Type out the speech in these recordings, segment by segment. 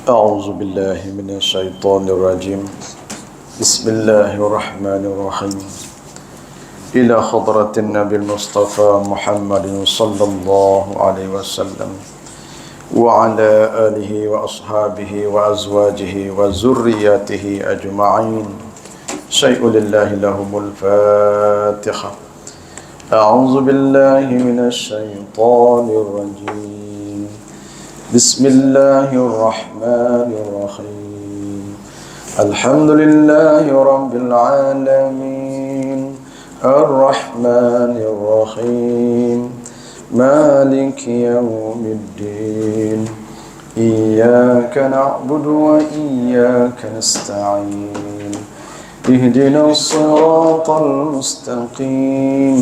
أعوذ بالله من الشيطان الرجيم بسم الله الرحمن الرحيم إلى حضرة النبي المصطفى محمد صلى الله عليه وسلم وعلى آله وأصحابه وأزواجه وذرياته أجمعين شيء لله لهم الفاتحة أعوذ بالله من الشيطان الرجيم بسم الله الرحمن الرحيم الحمد لله رب العالمين الرحمن الرحيم مالك يوم الدين إياك نعبد وإياك نستعين اهدنا الصراط المستقيم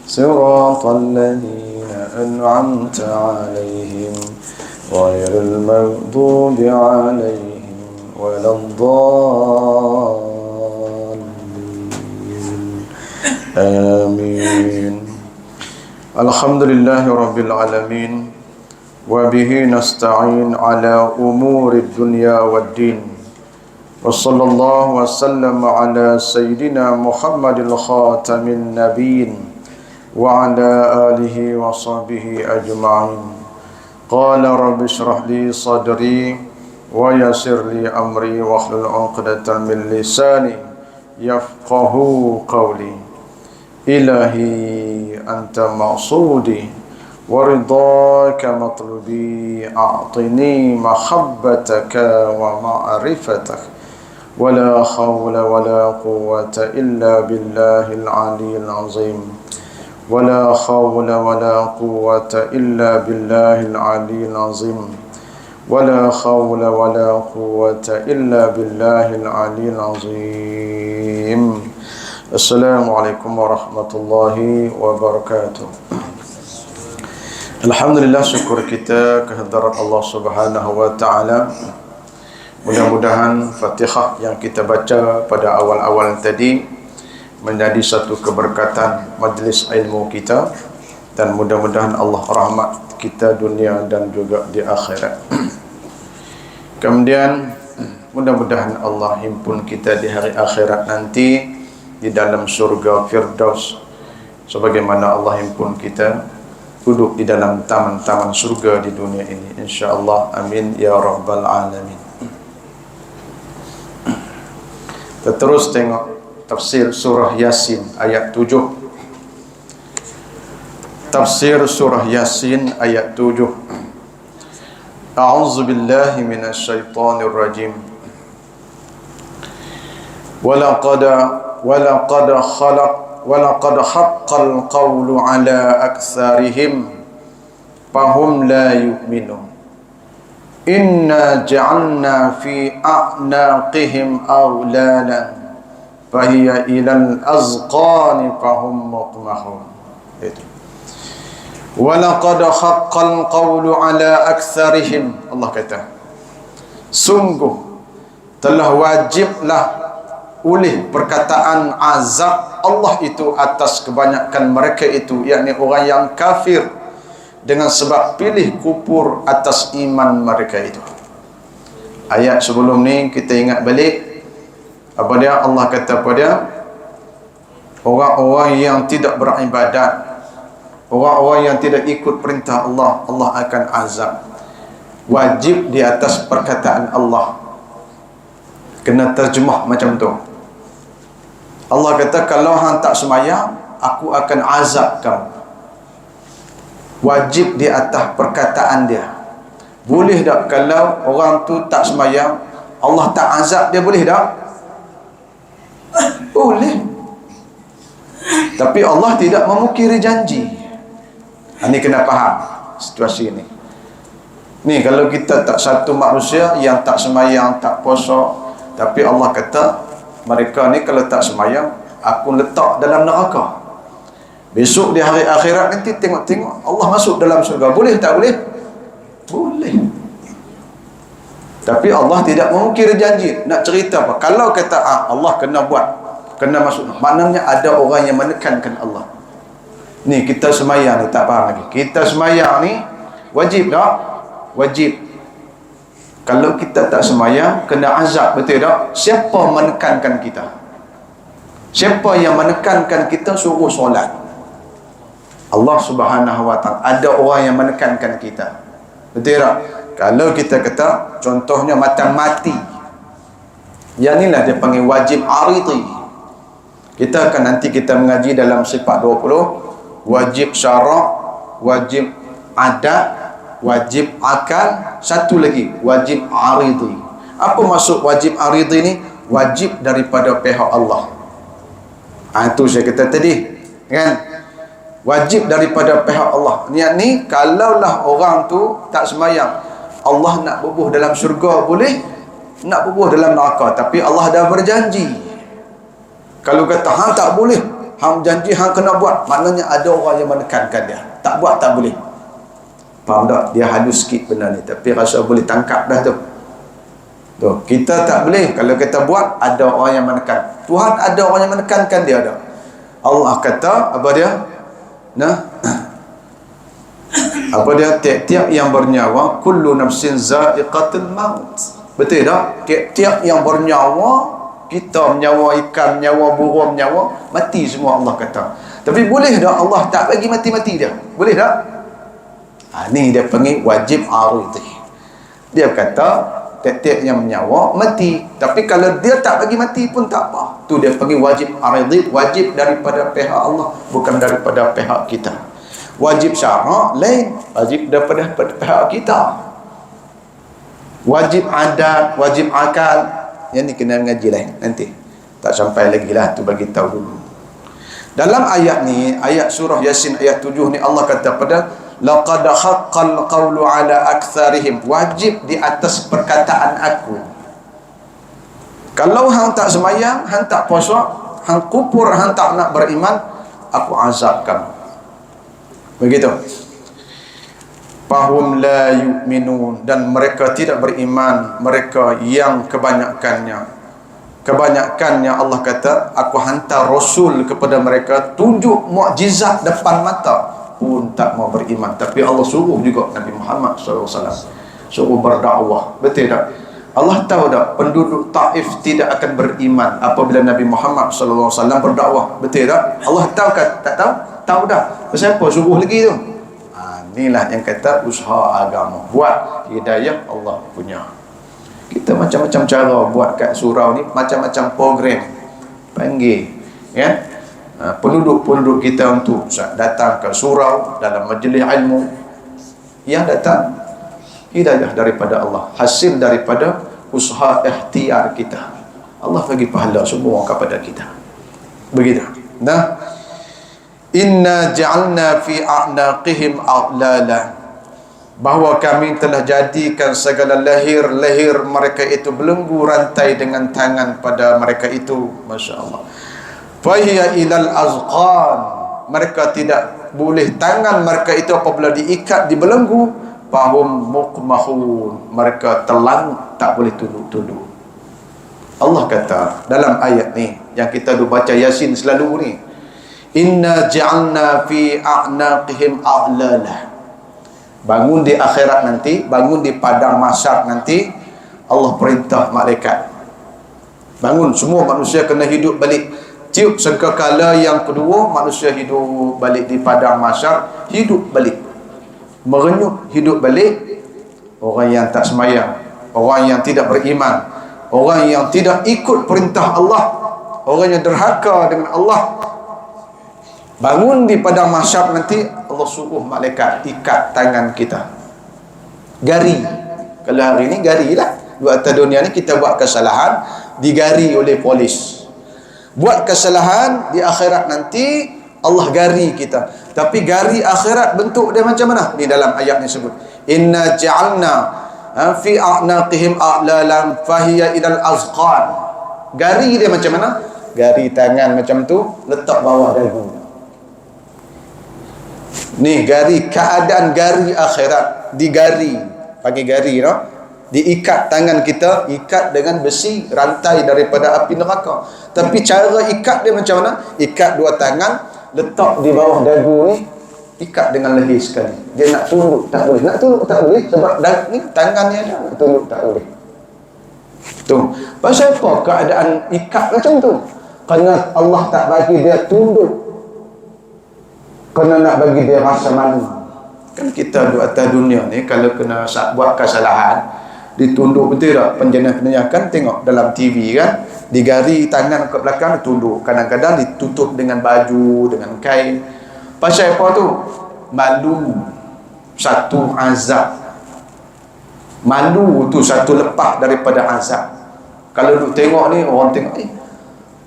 صراط الذين أنعمت عليهم غير المغضوب عليهم ولا الضالين آمين الحمد لله رب العالمين وبه نستعين على أمور الدنيا والدين وصلى الله وسلم على سيدنا محمد الخاتم النبيين وعلى آله وصحبه أجمعين قال رب اشرح لي صدري ويسر لي أمري واحلل عقدة من لساني يفقه قولي إلهي أنت مقصودي ورضاك مطلبي أعطني محبتك ومعرفتك ولا حول ولا قوة إلا بالله العلي العظيم ولا حول ولا قوة إلا بالله العلي العظيم ولا حول ولا قوة إلا بالله العلي العظيم السلام عليكم ورحمة الله وبركاته. Alhamdulillah, syukur kita kehadirat Allah Subhanahu wa taala. Mudah-mudahan Fatihah yang kita baca pada awal-awal tadi menjadi satu keberkatan majlis ilmu kita, dan mudah-mudahan Allah rahmat kita dunia dan juga di akhirat. Kemudian mudah-mudahan Allah himpun kita di hari akhirat nanti di dalam surga Firdaus, sebagaimana Allah himpun kita duduk di dalam taman-taman surga di dunia ini, insyaallah. Amin ya rabbal alamin. Kita terus tengok tafsir surah Yasin ayat 7. Tafsir surah Yasin ayat 7. A'udzu billahi minasy syaithanir rajim. Walaqad haqqal qawlu ala aktsarihim fahum la yu'minun. Inna ja'alna fi a'naqihim aghlalan fahiya ilal azqani fahum muqmahun. Itu. Walaqad haqqal qawlu ala aktsarihim. Allah kata, sungguh telah wajiblah oleh perkataan azab Allah itu atas kebanyakan mereka itu, yakni orang yang kafir, dengan sebab pilih kufur atas iman mereka itu. Ayat sebelum ni kita ingat balik apa dia? Allah kata pada orang-orang yang tidak beribadat, orang-orang yang tidak ikut perintah Allah, Allah akan azab. Wajib di atas perkataan Allah. Kena terjemah macam tu. Allah kata, kalau hang tak sembahyang, aku akan azab kamu. Wajib di atas perkataan dia. Boleh tak kalau orang tu tak sembahyang, Allah tak azab dia, boleh tak? Boleh. Tapi Allah tidak memukiri janji. Ini kena faham situasi ini. Ni kalau kita tak satu manusia yang tak sembahyang, tak puasa, tapi Allah kata mereka ni kalau tak sembahyang, aku letak dalam neraka. Besok di hari akhirat nanti tengok-tengok Allah masuk dalam surga. Boleh tak boleh? Boleh. Tapi Allah tidak memukiri janji. Nak cerita apa? Kalau kata Allah kena buat, kena masuk, maknanya ada orang yang menekankan Allah. Ni kita semayang ni tak faham lagi. Kita semayang ni wajib tak? Wajib. Kalau kita tak semayang, kena azab, betul tak? Siapa menekankan kita? Siapa yang menekankan kita suruh solat? Allah Subhanahu wa ta'ala. Ada orang yang menekankan kita, betul tak? Kalau kita kata contohnya matang mati, yang inilah dia panggil wajib aridi. Kita akan nanti kita mengaji dalam sifat 20, wajib syarak, wajib adat, wajib akal, satu lagi wajib aridi. Apa maksud wajib aridi ni? Wajib daripada pihak Allah. Itu saya kata tadi kan, wajib daripada pihak Allah. Niat ni kalaulah orang tu tak semayang, Allah nak bubuh dalam syurga boleh, nak bubuh dalam neraka, tapi Allah dah berjanji. Kalau kata hang tak boleh, hang janji hang kena buat, maknanya ada orang yang menekankan dia, tak buat tak boleh. Faham tak? Dia halus sikit benda ni, tapi rasa boleh tangkap dah tu. Tuh, kita tak boleh. Kalau kita buat, ada orang yang menekan. Tuhan ada orang yang menekankan dia ada. Allah kata apa dia? Nah, apa dia? Tiap-tiap yang bernyawa, kullu nafsin za'iqatul maut. Betul tak? Tiap-tiap yang bernyawa, kita menyawa ikan, menyawa burung, menyawa, mati semua Allah kata. Tapi boleh tak Allah tak bagi mati-mati dia? Boleh tak? Ni dia panggil wajib aridi. Dia kata tiap-tiap yang menyawa mati, tapi kalau dia tak bagi mati pun tak apa. Tu dia panggil wajib aridi, wajib daripada pihak Allah, bukan daripada pihak kita. Wajib syarak lain, wajib daripada pihak kita. Wajib adat, wajib akal, yang ni kena ngaji lain nanti. Tak sampai lagi lah, tu bagi tahu dulu. Dalam ayat ni, ayat surah Yasin ayat 7 ni, Allah kata pada laqad haqqal qawlu ala aktsarihim, wajib di atas perkataan aku. Kalau hang tak semayang, hang tak puasa, hang kufur, hang tak nak beriman, aku azab kamu. Begitu. Fahum la yu'minun, dan mereka tidak beriman. Mereka yang kebanyakannya Allah kata, aku hantar rasul kepada mereka, tunjuk mukjizat depan mata, pun tak mau beriman. Tapi Allah suruh juga Nabi Muhammad SAW suruh berdakwah. Betul tak? Allah tahu tak penduduk Taif tidak akan beriman apabila Nabi Muhammad SAW berdakwah. Betul tak? Allah tahu kan? Tak tahu? Tahu dah. Siapa suruh lagi tu? Inilah yang kata usaha agama. Buat hidayah Allah punya. Kita macam-macam cara buat kat surau ni, macam-macam program panggil, ya, penduduk-penduduk kita untuk datang ke surau dalam majlis ilmu, yang datang hidayah daripada Allah, hasil daripada usaha ikhtiar kita. Allah bagi pahala semua kepada kita. Begitu. Nah, inna ja'alna fi a'naqihim aghlala, bahawa kami telah jadikan segala leher-leher mereka itu belenggu rantai dengan tangan pada mereka itu. Masya Allah. Fahiya ilal azqan, mereka tidak boleh, tangan mereka itu apabila diikat, dibelenggu, fahum muqmahun, mereka telan, tak boleh tunduk-tunduk. Allah kata dalam ayat ni yang kita baca Yasin selalu ni, inna ja'alna fi a'naqihim aghlala. Bangun di akhirat nanti, bangun di padang mahsyar nanti, Allah perintah malaikat, bangun, semua manusia kena hidup balik. Tiup sangkakala yang kedua, manusia hidup balik di padang mahsyar, hidup balik, merenyuh hidup balik. Orang yang tak semayang, orang yang tidak beriman, orang yang tidak ikut perintah Allah, orang yang derhaka dengan Allah, bangun di padang mahsyar nanti, Allah suruh malaikat ikat tangan kita, gari. Kalau hari ni gari lah, buat atas dunia ni kita buat kesalahan, digari oleh polis. Buat kesalahan di akhirat nanti, Allah gari kita. Tapi gari akhirat bentuk dia macam mana? Ni dalam ayat ni sebut, inna ja'alna fi a'naqihim a'lalan fahiya ilal azqan. Gari dia macam mana? Gari tangan macam tu, letak bawah dagu. Ni gari, keadaan gari akhirat, digari, panggil gari, no? Diikat tangan kita, ikat dengan besi, rantai daripada api neraka. Tapi cara ikat dia macam mana? Ikat dua tangan, letak di bawah dagu ni, ikat dengan leher sekali. Dia nak tunduk tak boleh, nak tunduk tak boleh sebab ni tangannya ada, nak tunduk tak boleh. Tu. Pasal apa keadaan ikat macam tu? Kerana Allah tak bagi dia tunduk. Kerana nak bagi dia rasa malu. Kan kita duduk atas dunia ni, kalau kena buat kesalahan, ditunduk betul tak? Penjenayah kan tengok dalam TV kan, digari tangan ke belakang, ditunduk. Kadang-kadang ditutup dengan baju, dengan kain. Pasal apa tu? Malu. Satu azab. Malu tu satu lepas daripada azab. Kalau duk tengok ni, orang tengok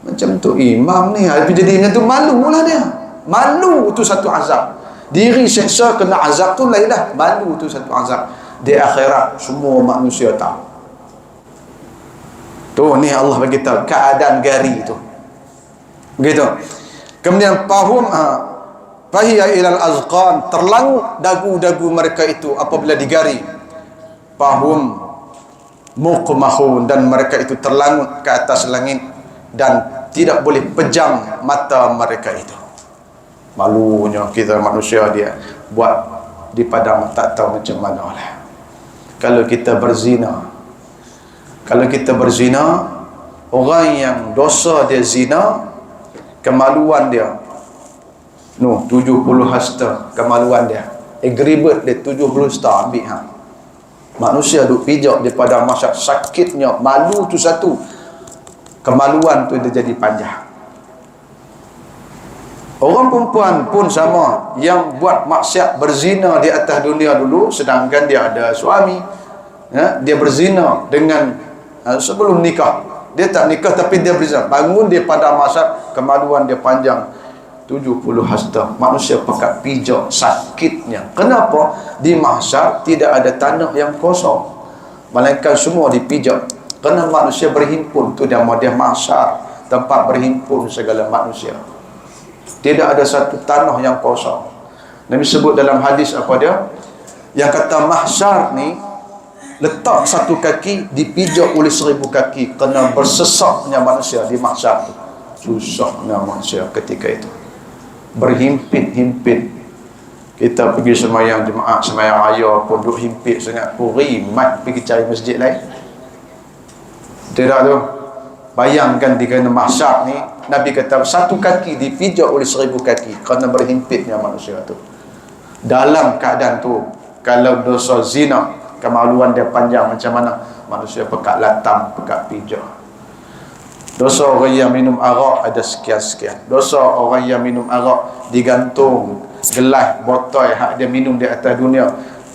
macam tu imam ni, tapi jadi macam tu, malu lah dia. Malu tu satu azab. Diri seksa kena azab tu lain dah. Malu tu satu azab. Di akhirat semua manusia tahu. Tu ni Allah bagi tahu keadaan gari tu. Begitu. Kemudian fahum fahiya ilal azqan, terlangut dagu-dagu mereka itu apabila digari. Fahum muqmahun, dan mereka itu terlangut ke atas langit dan tidak boleh pejam mata mereka itu. Malunya kita manusia dia buat di padang tak tahu macam mana lah. Kalau kita berzina, orang yang dosa dia zina, kemaluan dia 70 hasta kemaluan dia, agribet dia 70 hasta ambil manusia duk pijak di padang mahsyar, sakitnya malu tu satu, kemaluan tu dia jadi panjang. Orang perempuan pun sama, yang buat maksiat berzina di atas dunia dulu, sedangkan dia ada suami, dia berzina dengan sebelum nikah. Dia tak nikah tapi dia berzina, bangun dia pada masa kemaluan dia panjang 70 hasta. Manusia pekat pijak, sakitnya. Kenapa? Di mahsyar tidak ada tanah yang kosong, melainkan semua dipijak. Kerana manusia berhimpun, tu dia mahsyar, tempat berhimpun segala manusia. Tidak ada satu tanah yang kosong. Nabi sebut dalam hadis apa dia? Yang kata mahsyar ni, letak satu kaki dipijak oleh 1000 kaki, kerana bersesaknya manusia di mahsyar tu. Susahnya manusia ketika itu. Berhimpit-himpit. Kita pergi semayang jemaah, semayang raya pun duk himpit sangat, rimat pergi cari masjid lain. Tidak tu. Bayangkan di kena mahsyar ni, Nabi kata satu kaki dipijak oleh 1000 kaki kerana berhimpitnya manusia tu. Dalam keadaan tu, kalau dosa zina, kemaluan dia panjang macam mana, manusia pekat latam, pekat pijak. Dosa orang yang minum arak ada sekian-sekian. Dosa orang yang minum arak digantung gelas botol hak dia minum di atas dunia,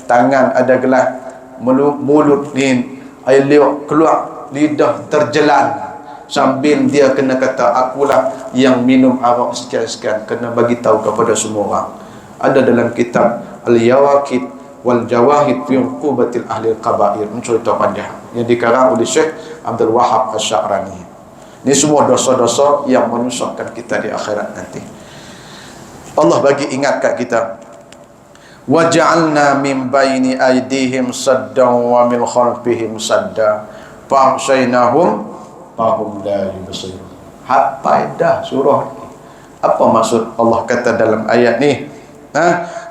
tangan ada gelas, mulut ni air liur keluar, lidah terjelan, sambil dia kena kata akulah yang minum arak sekian-sekian, kena bagi tahu kepada semua orang. Ada dalam kitab Al-Yawaqid wal Jawahid fi Uqubatil Ahli Al-Qabair, cerita panjang yang dikarang oleh Syekh Abdul Wahab Asy-Sya'rani. Ini semua dosa-dosa yang menyusahkan kita di akhirat nanti. Allah bagi ingat kat kita, wa ja'alna min baini aydihim saddan wa min khalfihim sadda fa ahshaynahum fahum la yubsirun. Hafal dah surah ni. Apa maksud Allah kata dalam ayat ni?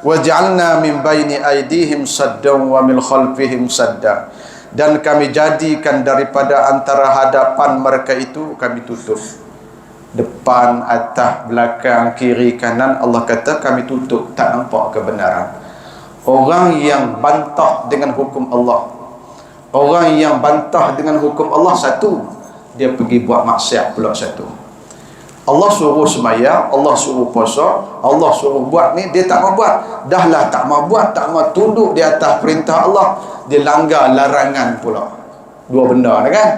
Wa ja'alna min baini aydihim saddan wa min khalfihim sadda. Dan kami jadikan daripada antara hadapan mereka itu kami tutup. Depan, atas, belakang, kiri, kanan, Allah kata kami tutup, tak nampak kebenaran. Orang yang bantah dengan hukum Allah, orang yang bantah dengan hukum Allah satu, dia pergi buat maksiat pula satu. Allah suruh sembahyang, Allah suruh puasa, Allah suruh buat ni, dia tak mau buat. Dah lah tak mau buat, tak mau tunduk di atas perintah Allah, dia langgar larangan pula. Dua benda ni kan.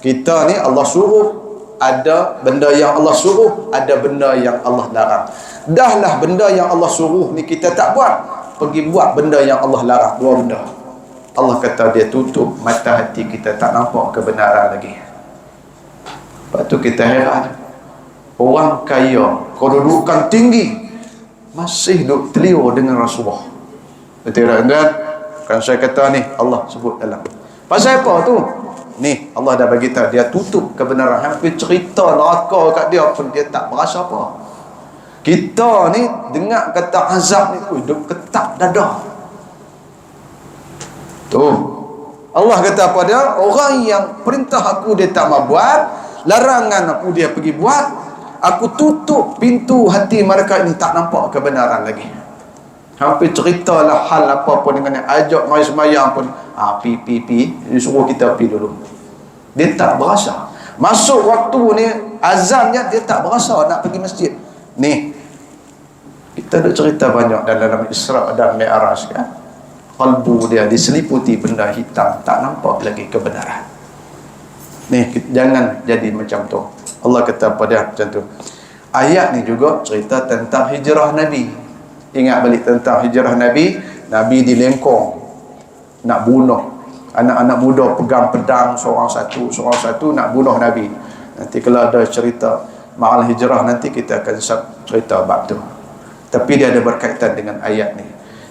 Kita ni Allah suruh, ada benda yang Allah suruh, ada benda yang Allah larang. Dah lah benda yang Allah suruh ni kita tak buat, pergi buat benda yang Allah larang. Dua benda. Allah kata dia tutup mata hati kita, tak nampak kebenaran lagi. Lepas tu kita heran, orang kaya, kedudukan tinggi, masih duk telio dengan Rasulullah. Betul tak? Kan saya kata ni, Allah sebut dalam. Pasal apa tu? Ni, Allah dah bagi tahu, dia tutup kebenaran. Hampir cerita neraka kat dia pun dia tak berasa apa. Kita ni dengar kata azab ni, duk ketak dada. Tu Allah kata apa dia? Orang yang perintah aku dia tak mau buat, larangan aku dia pergi buat, aku tutup pintu hati mereka ini, tak nampak kebenaran lagi. Hampir ceritalah hal apa pun dengan ajak mai sembahyang pun, dia suruh kita pergi dulu. Dia tak berasa. Masuk waktu ni azannya dia tak berasa nak pergi masjid. Ni kita ada cerita banyak dalam Isra dan Mi'raj kan. Kalbu dia diseliputi benda hitam, tak nampak lagi kebenaran. Ni jangan jadi macam tu. Allah kata pada macam tu. Ayat ni juga cerita tentang hijrah Nabi. Ingat balik tentang hijrah Nabi. Nabi dilengkong nak bunuh. Anak-anak muda pegang pedang seorang satu nak bunuh Nabi. Nanti kalau ada cerita ma'al hijrah nanti kita akan cerita bab tu. Tapi dia ada berkaitan dengan ayat ni.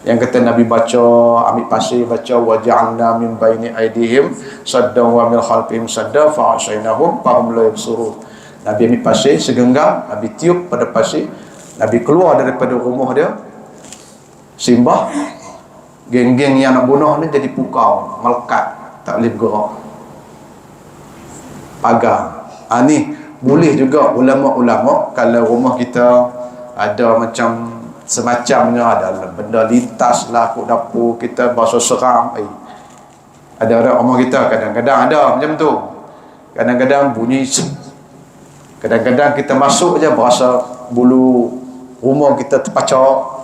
Yang kata Nabi baca, ambil pasir baca, waja'alna min baini aydihim saddan wa min khalfihim sadda fa'ashaynahum fahum la yabsurun. Nabi ambil pasir segenggam, Nabi tiup pada pasir, Nabi keluar daripada rumah dia, simbah. Geng-geng yang nak bunuh ni jadi pukau, melekat, tak boleh bergerak. Pagar. Ni boleh juga ulama-ulama kalau rumah kita ada macam semacamnya, ada benda lintas lah kat dapur kita, basuh seram. Ada orang rumah kita kadang-kadang ada macam tu. Kadang-kadang bunyi, kadang-kadang kita masuk je berasa bulu rumah kita terpacak.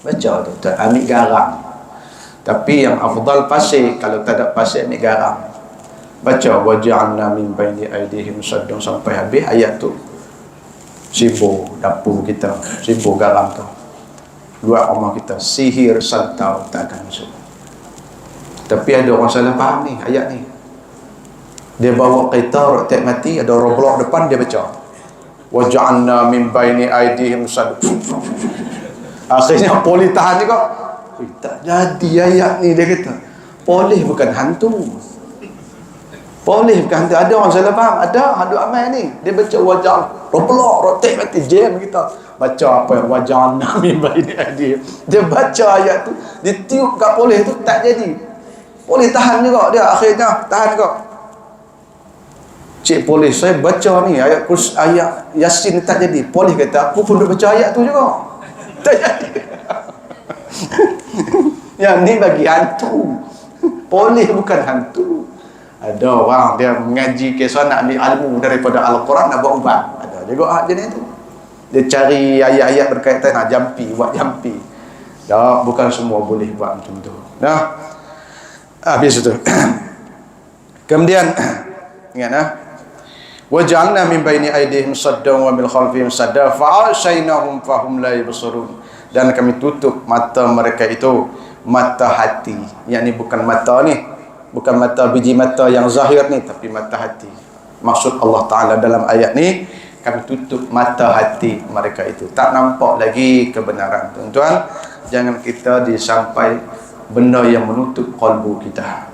Baca tu, ambil garam. Tapi yang afdal pasir. Kalau tak ada pasir, ambil garam. Baca waja'alna min baini aydihim saddan sampai habis ayat tu. Sibuk dapur kita, sibuk garam tu. Luar rumah kita, sihir santau tak akan masuk. Tapi ada orang salah faham ni ayat ni. Dia bawa kereta roket mati, ada orang blok depan, dia baca waja'alna min baini aydihim saddan. Akhirnya polis tahan juga. Tak jadi ayat ni, dia kata. Polis bukan hantu. Polis bukan hantu. Ada orang salah faham. Ada amal ni. Dia baca wajah roblok, rotek mati, jam kita. Baca apa yang wajah min baini aydihim. Dia baca ayat tu, dia tiup kat polis tu, tak jadi. Polis tahan juga dia, akhirnya tahan juga. Cik polis, saya baca ni ayat Yasin ni tak jadi. Polis kata, aku pun duk baca ayat tu juga. Tak jadi. Yang ni bagi hantu. Polis bukan hantu. Ada orang dia mengaji kisah nak ambil ilmu daripada Al-Quran, nak buat ubat. Ada juga jenis tu. Dia cari ayat-ayat berkaitan, nak jampi, buat jampi. Tak, bukan semua boleh buat macam tu. Nah, habis itu. Kemudian ingat nah, waja'alna min baini aydihim saddan wa min khalfihim sadda fa'ashaynahum fahum la yubsirun. Dan kami tutup mata mereka itu, mata hati. Yang ni bukan mata ni, bukan mata biji mata yang zahir ni, tapi mata hati. Maksud Allah Ta'ala dalam ayat ni, kami tutup mata hati mereka itu, tak nampak lagi kebenaran. Tuan-tuan, jangan kita disampai benda yang menutup kalbu kita.